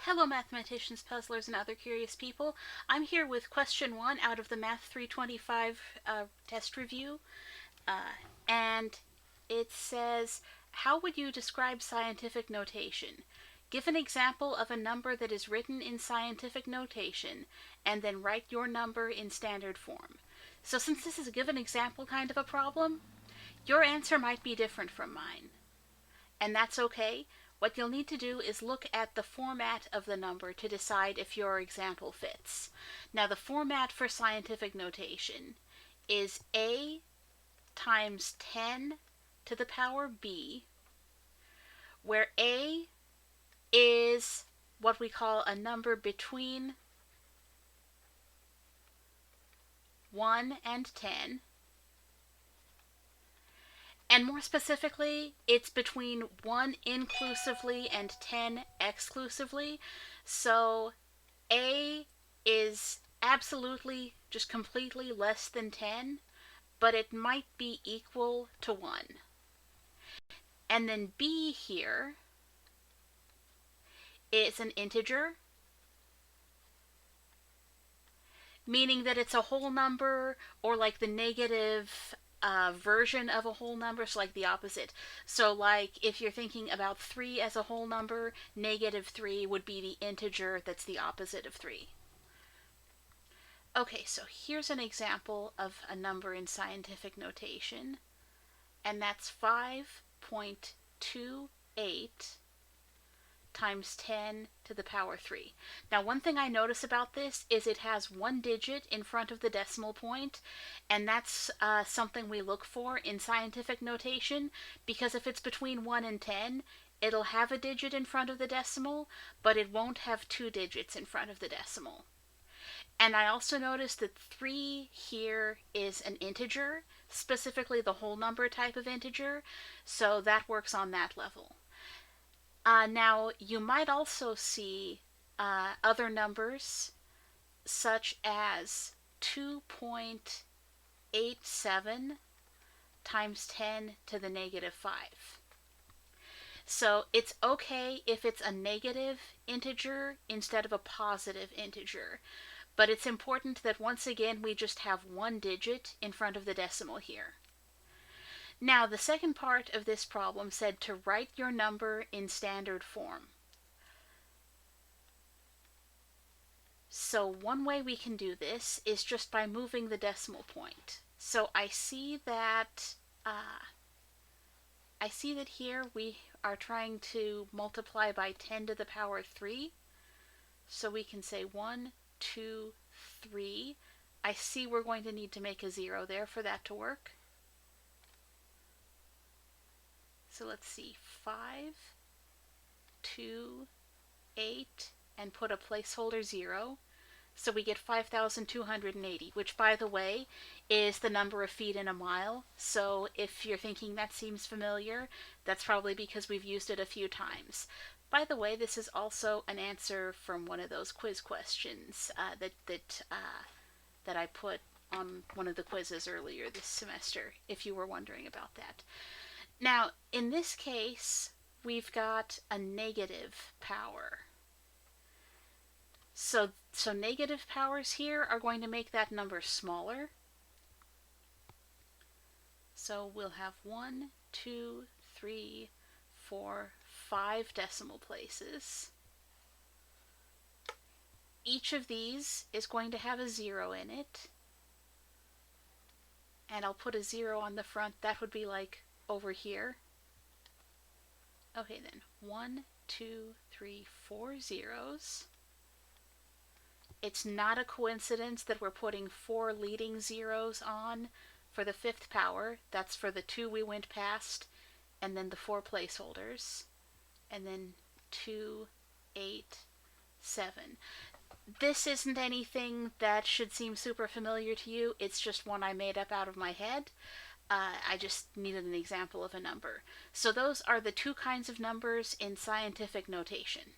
Hello, mathematicians, puzzlers, and other curious people. I'm here with question 1 out of the Math 325 test review. And it says, how would you describe scientific notation? Give an example of a number that is written in scientific notation, and then write your number in standard form. So since this is a given example kind of a problem, your answer might be different from mine. And that's okay. What you'll need to do is look at the format of the number to decide if your example fits. Now, the format for scientific notation is a times 10 to the power b, where a is what we call a number between 1 and 10. And more specifically, it's between 1 inclusively and 10 exclusively. So A is absolutely just completely less than 10, but it might be equal to 1. And then B here is an integer, meaning that it's a whole number, or like the negative version of a whole number, so like the opposite. So like if you're thinking about 3 as a whole number, negative 3 would be the integer that's the opposite of 3. Okay, so here's an example of a number in scientific notation, and that's 5.28 times 10 to the power 3. Now, one thing I notice about this is it has one digit in front of the decimal point, and that's something we look for in scientific notation, because if it's between 1 and 10, it'll have a digit in front of the decimal, but it won't have two digits in front of the decimal. And I also noticed that 3 here is an integer, specifically the whole number type of integer, so that works on that level. Now, you might also see other numbers, such as 2.87 times 10 to the negative 5. So it's okay if it's a negative integer instead of a positive integer. But it's important that once again we just have one digit in front of the decimal here. Now, the second part of this problem said to write your number in standard form. So one way we can do this is just by moving the decimal point. So I see that here we are trying to multiply by 10 to the power 3. So we can say 1, 2, 3. I see we're going to need to make a 0 there for that to work. So let's see, 5, 2, 8, and put a placeholder 0. So we get 5,280, which, by the way, is the number of feet in a mile. So if you're thinking that seems familiar, that's probably because we've used it a few times. By the way, this is also an answer from one of those quiz questions that I put on one of the quizzes earlier this semester, if you were wondering about that. Now, in this case, we've got a negative power. So negative powers here are going to make that number smaller. So we'll have 1, 2, 3, 4, 5 decimal places. Each of these is going to have a 0 in it. And I'll put a 0 on the front. That would be like over here. Okay, then 1, 2, 3, 4 zeros. It's not a coincidence that we're putting 4 leading zeros on for the 5th power. That's for the 2 we went past, and then the 4 placeholders, and then 2, 8, 7. This isn't anything that should seem super familiar to you. It's just one I made up out of my head. I just needed an example of a number. So those are the two kinds of numbers in scientific notation.